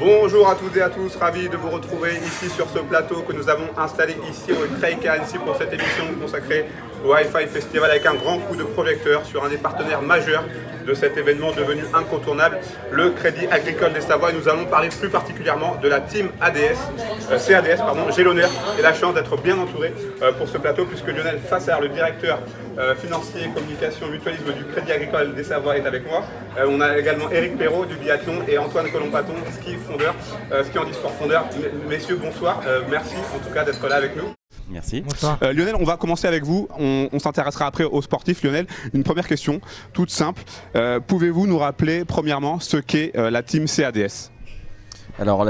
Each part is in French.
Bonjour à toutes et à tous, ravi de vous retrouver ici sur ce plateau que nous avons installé ici au Crayk à Annecy pour cette émission consacrée au Hi-Fi Festival avec un grand coup de projecteur sur un des partenaires majeurs de cet événement devenu incontournable, le Crédit Agricole des Savoies. Et nous allons parler plus particulièrement de la team CADS. J'ai l'honneur et la chance d'être bien entouré pour ce plateau puisque Lionel Fassard, le directeur financier, communication, mutualisme du Crédit Agricole des Savoies est avec moi. On a également Éric Perrault du biathlon et Antoine Colombaton, ski handisport fondeur. Messieurs, bonsoir. Merci en tout cas d'être là avec nous. Merci. Lionel, on va commencer avec vous. On s'intéressera après aux sportifs. Lionel, une première question toute simple. Pouvez-vous nous rappeler premièrement ce qu'est la team CADS ? Alors,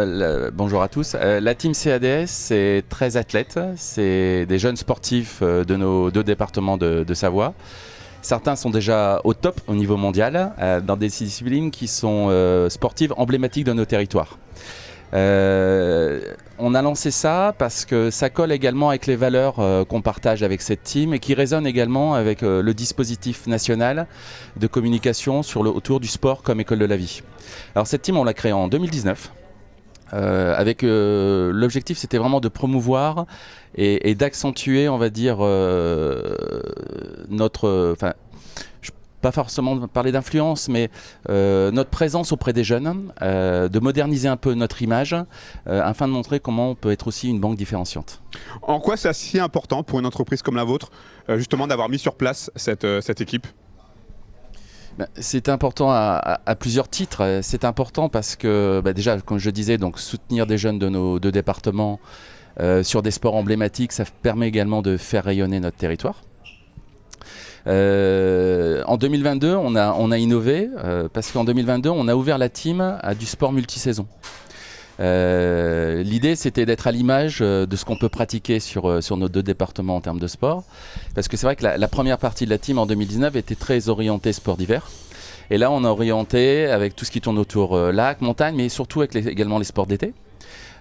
bonjour à tous. La team CADS, c'est 13 athlètes. C'est des jeunes sportifs de nos 2 départements de Savoie. Certains sont déjà au top au niveau mondial dans des disciplines qui sont sportives emblématiques de nos territoires. On a lancé ça parce que ça colle également avec les valeurs qu'on partage avec cette team et qui résonne également avec le dispositif national de communication autour du sport comme école de la vie. Alors cette team, on l'a créée en 2019 avec l'objectif, c'était vraiment de promouvoir et d'accentuer, on va dire, pas forcément parler d'influence, mais notre présence auprès des jeunes, de moderniser un peu notre image, afin de montrer comment on peut être aussi une banque différenciante. En quoi c'est si important pour une entreprise comme la vôtre, justement, d'avoir mis sur place cette équipe ? C'est important à plusieurs titres. C'est important parce que, déjà, comme je disais, donc, soutenir des jeunes de nos 2 départements sur des sports emblématiques, ça permet également de faire rayonner notre territoire. En 2022, on a innové parce qu'en 2022, on a ouvert la team à du sport multisaison. L'idée, c'était d'être à l'image de ce qu'on peut pratiquer sur nos 2 départements en termes de sport. Parce que c'est vrai que la première partie de la team en 2019 était très orientée sport d'hiver. Et là, on a orienté avec tout ce qui tourne autour lac, montagne, mais surtout avec également les sports d'été.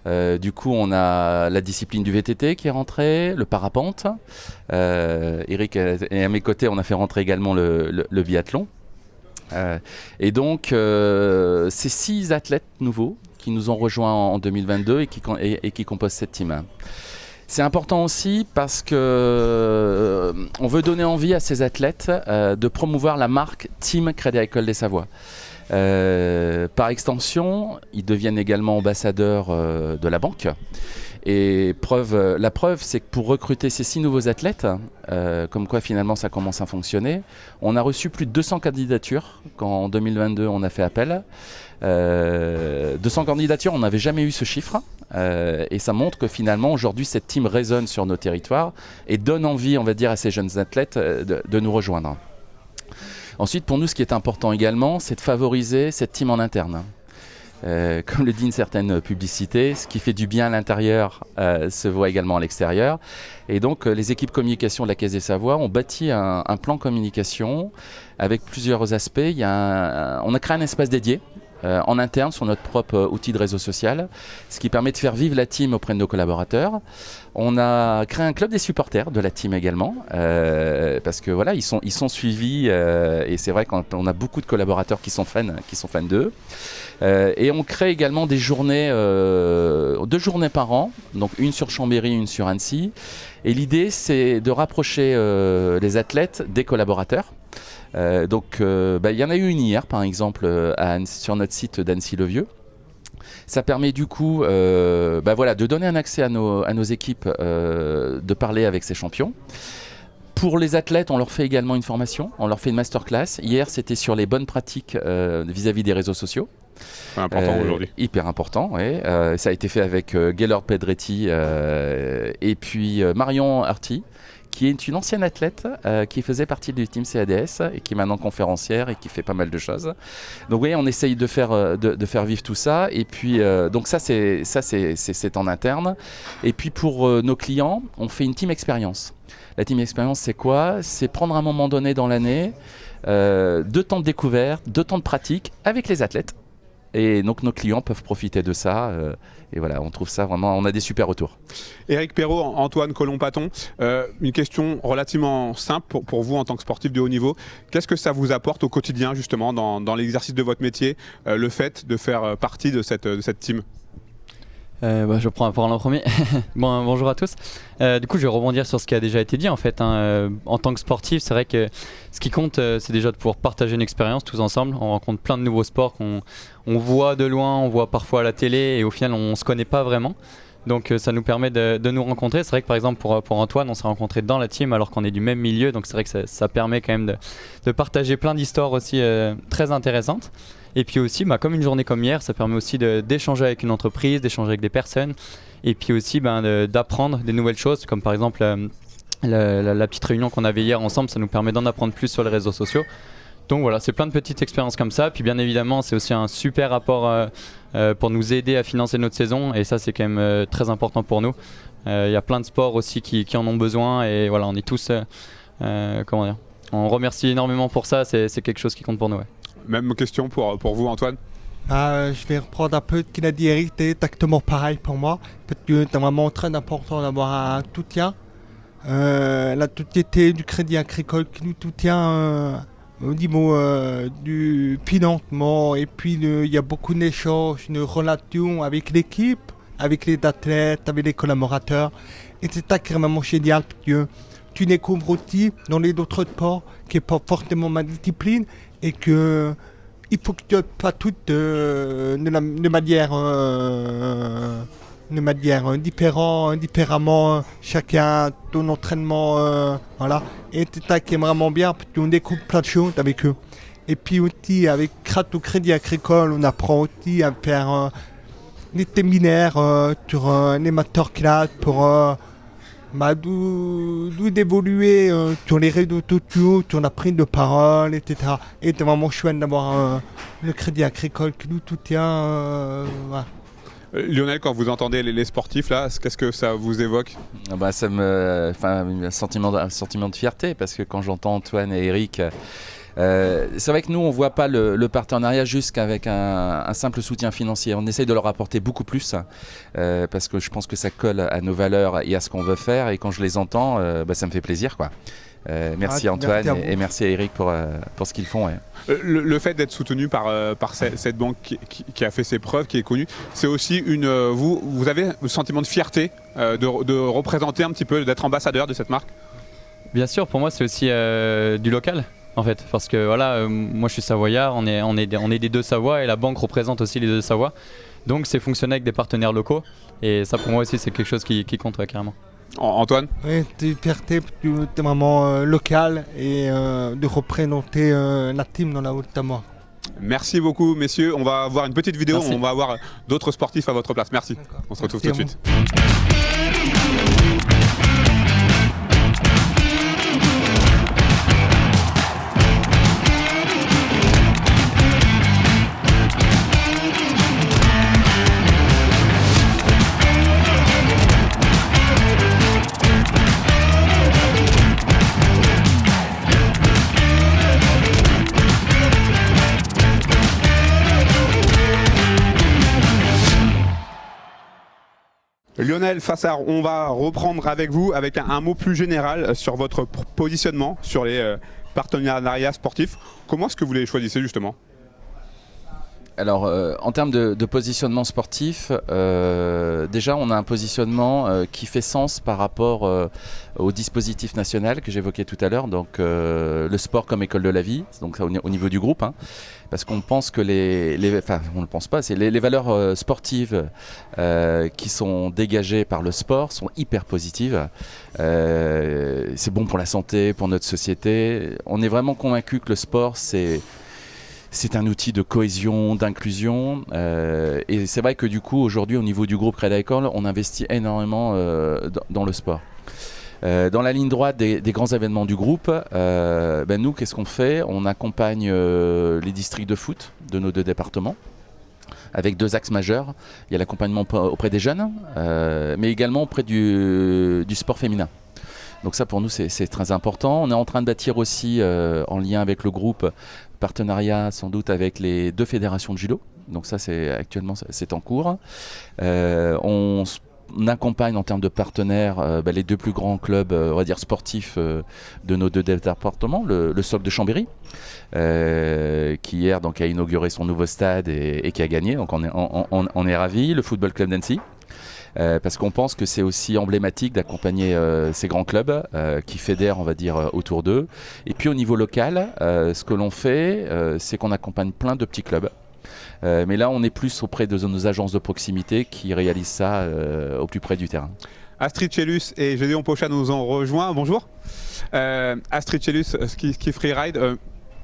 Du coup, on a la discipline du VTT qui est rentrée, le parapente. Eric est à mes côtés, on a fait rentrer également le biathlon. Et donc, c'est 6 athlètes nouveaux qui nous ont rejoints en 2022 et qui composent cette team. C'est important aussi parce que on veut donner envie à ces athlètes de promouvoir la marque Team Crédit Agricole des Savoies. Par extension, ils deviennent également ambassadeurs de la banque. Et la preuve, c'est que pour recruter ces 6 nouveaux athlètes, comme quoi finalement ça commence à fonctionner, on a reçu plus de 200 candidatures quand en 2022 on a fait appel. 200 candidatures, on n'avait jamais eu ce chiffre. Et ça montre que finalement aujourd'hui cette team résonne sur nos territoires et donne envie, on va dire, à ces jeunes athlètes de nous rejoindre. Ensuite, pour nous, ce qui est important également, c'est de favoriser cette team en interne. Comme le dit une certaine publicité, ce qui fait du bien à l'intérieur se voit également à l'extérieur. Et donc, les équipes communication de la Caisse des Savoies ont bâti un plan communication avec plusieurs aspects. On a créé un espace dédié en interne sur notre propre outil de réseau social, ce qui permet de faire vivre la team auprès de nos collaborateurs. On a créé un club des supporters de la team également, parce que voilà, ils sont suivis et c'est vrai qu'on a beaucoup de collaborateurs qui sont fans d'eux. Et on crée également des journées, 2 journées par an, donc une sur Chambéry, une sur Annecy. Et l'idée, c'est de rapprocher les athlètes des collaborateurs. Donc, il y en a eu une hier, par exemple, sur notre site d'Annecy-le-Vieux. Ça permet du coup de donner un accès à nos équipes, de parler avec ces champions. Pour les athlètes, on leur fait également une formation, on leur fait une masterclass. Hier, c'était sur les bonnes pratiques vis-à-vis des réseaux sociaux. Important aujourd'hui. Hyper important, oui. Ça a été fait avec Gaylord Pedretti et puis Marion Arty, qui est une ancienne athlète qui faisait partie du team CADS et qui est maintenant conférencière et qui fait pas mal de choses. Donc oui, on essaye de faire vivre tout ça. Et puis donc ça c'est en interne. Et puis pour nos clients, on fait une team expérience. La team expérience, c'est quoi ? C'est prendre un moment donné dans l'année 2 temps de découverte, 2 temps de pratique avec les athlètes. et donc nos clients peuvent profiter de ça. Et voilà, on trouve ça vraiment, on a des super retours. Éric Perrault, Antoine Colomb-Paton, une question relativement simple pour vous en tant que sportif de haut niveau. Qu'est-ce que ça vous apporte au quotidien justement dans l'exercice de votre métier, le fait de faire partie de cette team? Je prends la parole en premier. Bonjour à tous. Du coup, je vais rebondir sur ce qui a déjà été dit en fait. En tant que sportif, c'est vrai que ce qui compte, c'est déjà de pouvoir partager une expérience tous ensemble. On rencontre plein de nouveaux sports qu'on voit de loin, on voit parfois à la télé et au final, on ne se connaît pas vraiment. Donc ça nous permet de nous rencontrer. C'est vrai que par exemple pour Antoine, on s'est rencontrés dans la team alors qu'on est du même milieu. Donc c'est vrai que ça permet quand même de partager plein d'histoires aussi très intéressantes. Et puis aussi, comme une journée comme hier, ça permet aussi d'échanger avec une entreprise, d'échanger avec des personnes. Et puis aussi d'apprendre des nouvelles choses, comme par exemple la petite réunion qu'on avait hier ensemble, ça nous permet d'en apprendre plus sur les réseaux sociaux. Donc voilà, c'est plein de petites expériences comme ça. Puis bien évidemment, c'est aussi un super apport pour nous aider à financer notre saison. Et ça, c'est quand même très important pour nous. Il y a plein de sports aussi qui en ont besoin. Et voilà, on est tous, on remercie énormément pour ça. C'est quelque chose qui compte pour nous. Ouais. Même question pour vous, Antoine. Je vais reprendre un peu ce qu'il a dit Eric, c'est exactement pareil pour moi. Parce que c'est vraiment très important d'avoir un soutien. La société du Crédit Agricole qui nous soutient au niveau du financement. Et puis il y a beaucoup d'échanges, de relations avec l'équipe, avec les athlètes, avec les collaborateurs. Et c'est ça qui est vraiment génial. Parce que tu découvres aussi dans les autres sports qui n'est pas forcément ma discipline. Et que il faut que tu fasses tout de manière différemment, chacun ton entraînement, voilà. Et c'est ça qui est vraiment bien, parce qu'on découvre plein de choses avec eux. Et puis aussi, grâce au Crédit Agricole, on apprend aussi à faire des séminaires sur les masterclass pour d'évoluer sur les réseaux sociaux, sur la prise de parole, etc. Et c'est vraiment chouette d'avoir le Crédit Agricole qui nous soutient. Voilà. Lionel, quand vous entendez les sportifs là, qu'est-ce que ça vous évoque? Ça me, un sentiment de fierté, parce que quand j'entends Antoine et Eric, c'est vrai que nous on ne voit pas le partenariat juste qu'avec un simple soutien financier. On essaye de leur apporter beaucoup plus parce que je pense que ça colle à nos valeurs et à ce qu'on veut faire, et quand je les entends, ça me fait plaisir, quoi. Merci Antoine, et merci à Eric pour ce qu'ils font. Ouais. Le fait d'être soutenu par cette banque qui a fait ses preuves, qui est connue, c'est aussi vous avez le sentiment de fierté de représenter un petit peu, d'être ambassadeur de cette marque? Bien sûr, pour moi c'est aussi du local. En fait, parce que voilà, moi je suis savoyard, on est des deux Savoies, et la banque représente aussi les deux Savoies. Donc c'est fonctionner avec des partenaires locaux, et ça pour moi aussi c'est quelque chose qui compte, ouais, carrément. Antoine? Oui, c'est une fierté parce que c'est vraiment local, et de représenter la team dans la Haute-Savoie. Merci beaucoup messieurs, on va voir une petite vidéo. Merci. On va voir d'autres sportifs à votre place. Merci. On se retrouve tout de suite. Lionel Fassard, on va reprendre avec vous avec un mot plus général sur votre positionnement sur les partenariats sportifs. Comment est-ce que vous les choisissez justement? Alors, en termes de positionnement sportif, déjà on a un positionnement qui fait sens par rapport au dispositif national que j'évoquais tout à l'heure, donc le sport comme école de la vie, donc ça, au niveau du groupe, hein, parce qu'on pense que on ne pense pas, c'est les valeurs sportives qui sont dégagées par le sport sont hyper positives. C'est bon pour la santé, pour notre société. On est vraiment convaincu que le sport, c'est un outil de cohésion, d'inclusion, et c'est vrai que du coup aujourd'hui au niveau du groupe Crédit Agricole, on investit énormément dans le sport. Dans la ligne droite des grands événements du groupe, nous qu'est-ce qu'on fait? On accompagne les districts de foot de nos deux départements avec deux axes majeurs. Il y a l'accompagnement auprès des jeunes, mais également auprès du sport féminin. Donc ça pour nous c'est très important. On est en train de bâtir aussi en lien avec le groupe partenariat sans doute avec les deux fédérations de judo, Donc ça, actuellement, c'est en cours. On accompagne en termes de partenaires les 2 plus grands clubs, on va dire sportifs de nos 2 départements, le SOC de Chambéry, qui hier donc a inauguré son nouveau stade et qui a gagné, donc on est ravis. Le Football Club d'Annecy, parce qu'on pense que c'est aussi emblématique d'accompagner ces grands clubs qui fédèrent, on va dire, autour d'eux. Et puis au niveau local, ce que l'on fait, c'est qu'on accompagne plein de petits clubs. Mais là, on est plus auprès de nos agences de proximité qui réalisent ça au plus près du terrain. Astrid Chelus et Gédéon Pochat nous ont rejoints. Bonjour. Astrid Chelus, Ski Freeride.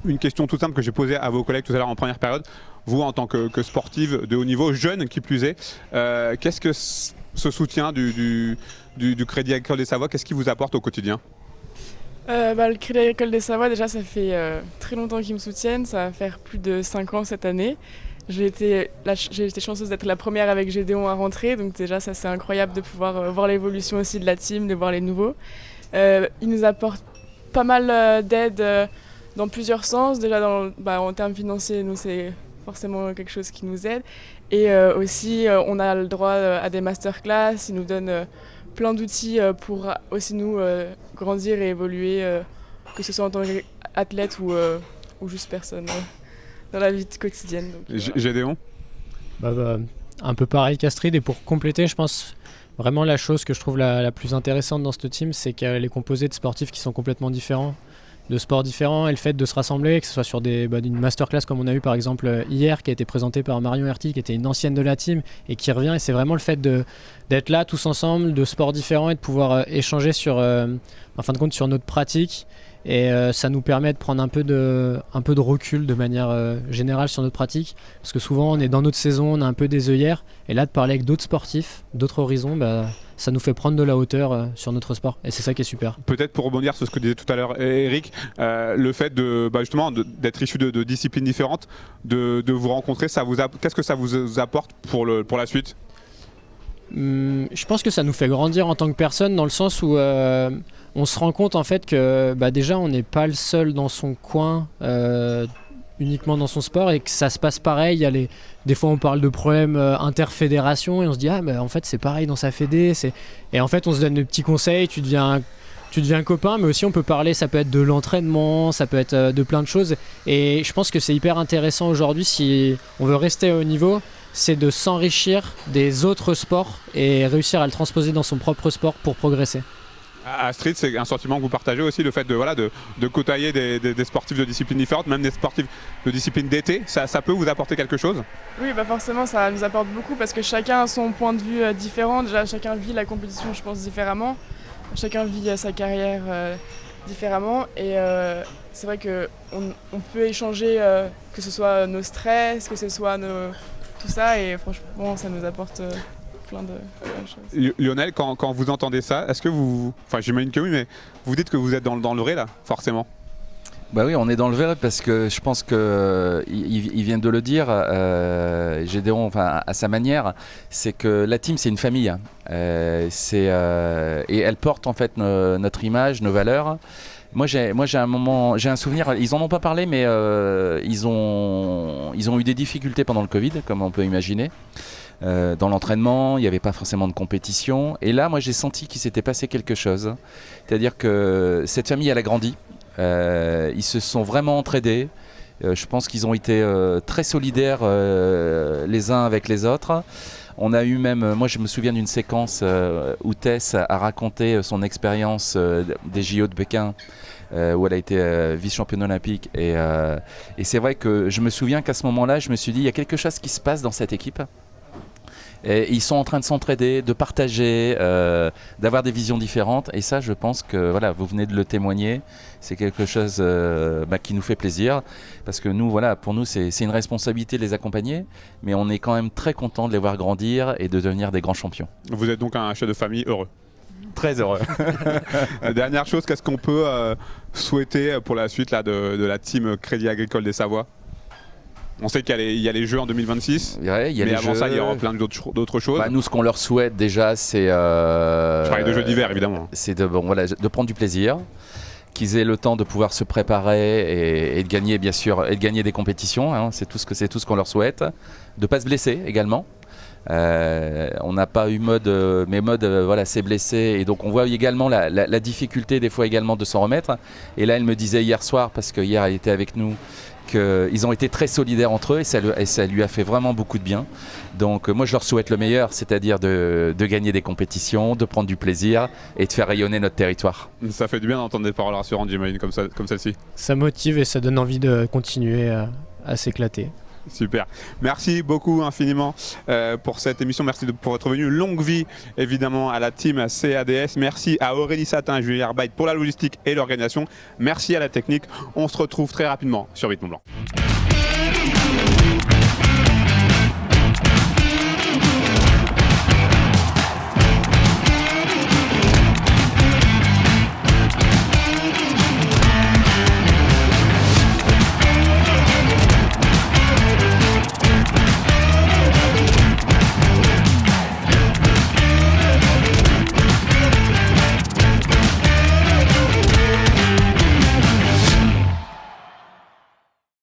Une question toute simple que j'ai posée à vos collègues tout à l'heure en première période. Vous, en tant que sportive de haut niveau, jeune qui plus est, qu'est-ce que ce soutien du Crédit Agricole des Savoies, qu'est-ce qui vous apporte au quotidien ? Le Crédit Agricole des Savoies, déjà, ça fait très longtemps qu'ils me soutiennent. Ça va faire plus de 5 ans cette année. J'ai été chanceuse d'être la première avec Gédéon à rentrer. Donc déjà, ça c'est incroyable de pouvoir voir l'évolution aussi de la team, de voir les nouveaux. Ils nous apportent pas mal d'aide dans plusieurs sens. Déjà, en termes financiers, nous, c'est forcément quelque chose qui nous aide. Et aussi, on a le droit à des masterclass. Ils nous donnent plein d'outils pour aussi nous grandir et évoluer, que ce soit en tant qu'athlète ou juste personne dans la vie quotidienne. Gédéon ? Un peu pareil qu'Astrid, et pour compléter, je pense vraiment la chose que je trouve la plus intéressante dans cette team, c'est qu'elle est composée de sportifs qui sont complètement différents, de sports différents, et le fait de se rassembler, que ce soit sur une masterclass comme on a eu par exemple hier, qui a été présentée par Marion Herty, qui était une ancienne de la team et qui revient, et c'est vraiment le fait d'être là tous ensemble, de sports différents, et de pouvoir échanger en fin de compte sur notre pratique. Et ça nous permet de prendre un peu de recul de manière générale sur notre pratique, parce que souvent on est dans notre saison, on a un peu des œillères, et là de parler avec d'autres sportifs, d'autres horizons, ça nous fait prendre de la hauteur sur notre sport, et c'est ça qui est super. Peut-être pour rebondir sur ce que disait tout à l'heure Eric, le fait justement d'être issu de disciplines différentes, de vous rencontrer, qu'est-ce que ça vous apporte pour la suite ? Je pense que ça nous fait grandir en tant que personne, dans le sens où on se rend compte en fait que déjà on n'est pas le seul dans son coin, uniquement dans son sport, et que ça se passe pareil. Des fois on parle de problèmes interfédération et on se dit en fait c'est pareil dans sa fédé, et en fait on se donne des petits conseils, tu deviens copain, mais aussi on peut parler, ça peut être de l'entraînement, ça peut être de plein de choses, et je pense que c'est hyper intéressant aujourd'hui, si on veut rester au niveau, c'est de s'enrichir des autres sports et réussir à le transposer dans son propre sport pour progresser. Astrid, c'est un sentiment que vous partagez aussi, le fait de côtoyer des sportifs de disciplines différentes, même des sportifs de disciplines d'été, ça peut vous apporter quelque chose ? Oui, forcément, ça nous apporte beaucoup, parce que chacun a son point de vue différent. Déjà, chacun vit la compétition, je pense, différemment. Chacun vit sa carrière différemment. Et c'est vrai qu'on peut échanger, que ce soit nos stress, que ce soit tout ça, et franchement, ça nous apporte plein de choses. Lionel, quand vous entendez ça, est-ce que j'imagine que oui, mais vous dites que vous êtes dans le vrai là, forcément ? Oui, on est dans le vrai, parce que je pense qu'ils viennent de le dire, Gédéon, à sa manière, c'est que la team c'est une famille, et elle porte en fait notre image, nos valeurs. Moi j'ai un souvenir, ils en ont pas parlé, mais ils ont eu des difficultés pendant le Covid, comme on peut imaginer. Dans l'entraînement, il n'y avait pas forcément de compétition, et là moi j'ai senti qu'il s'était passé quelque chose, c'est-à-dire que cette famille elle a grandi, ils se sont vraiment entraidés, je pense qu'ils ont été très solidaires les uns avec les autres. On a eu même, moi je me souviens d'une séquence où Tess a raconté son expérience des JO de Pékin, où elle a été vice-championne olympique, et c'est vrai que je me souviens qu'à ce moment-là je me suis dit il y a quelque chose qui se passe dans cette équipe. Et ils sont en train de s'entraider, de partager, d'avoir des visions différentes, et ça je pense que vous venez de le témoigner, c'est quelque chose qui nous fait plaisir, parce que nous pour nous c'est une responsabilité de les accompagner, mais on est quand même très content de les voir grandir et de devenir des grands champions. Vous êtes donc un chef de famille heureux. Très heureux. Dernière chose, qu'est-ce qu'on peut souhaiter pour la suite là, de la team Crédit Agricole des Savoies ? On sait qu'il y a les Jeux en 2026, mais avant ça, il y aura plein d'autres choses. Nous, ce qu'on leur souhaite déjà, c'est... Je parlais de Jeux d'hiver, évidemment. C'est de prendre du plaisir, qu'ils aient le temps de pouvoir se préparer et de gagner, bien sûr, et de gagner des compétitions, hein, c'est tout ce qu'on leur souhaite. De ne pas se blesser également. On n'a pas eu Maud, mais Maud voilà, s'est blessée, et donc on voit également la difficulté des fois également de s'en remettre. Et là, elle me disait hier soir, parce que hier elle était avec nous, qu'ils ont été très solidaires entre eux, et ça lui a fait vraiment beaucoup de bien. Donc moi je leur souhaite le meilleur, c'est-à-dire de gagner des compétitions, de prendre du plaisir et de faire rayonner notre territoire. Ça fait du bien d'entendre des paroles rassurantes, j'imagine, comme celle-ci. Ça motive et ça donne envie de continuer à s'éclater. Super. Merci beaucoup infiniment pour cette émission. Merci pour votre venue. Longue vie évidemment à la team CADS. Merci à Aurélie Satin et Julie Herbait pour la logistique et l'organisation. Merci à la technique. On se retrouve très rapidement sur Rythme Blanc.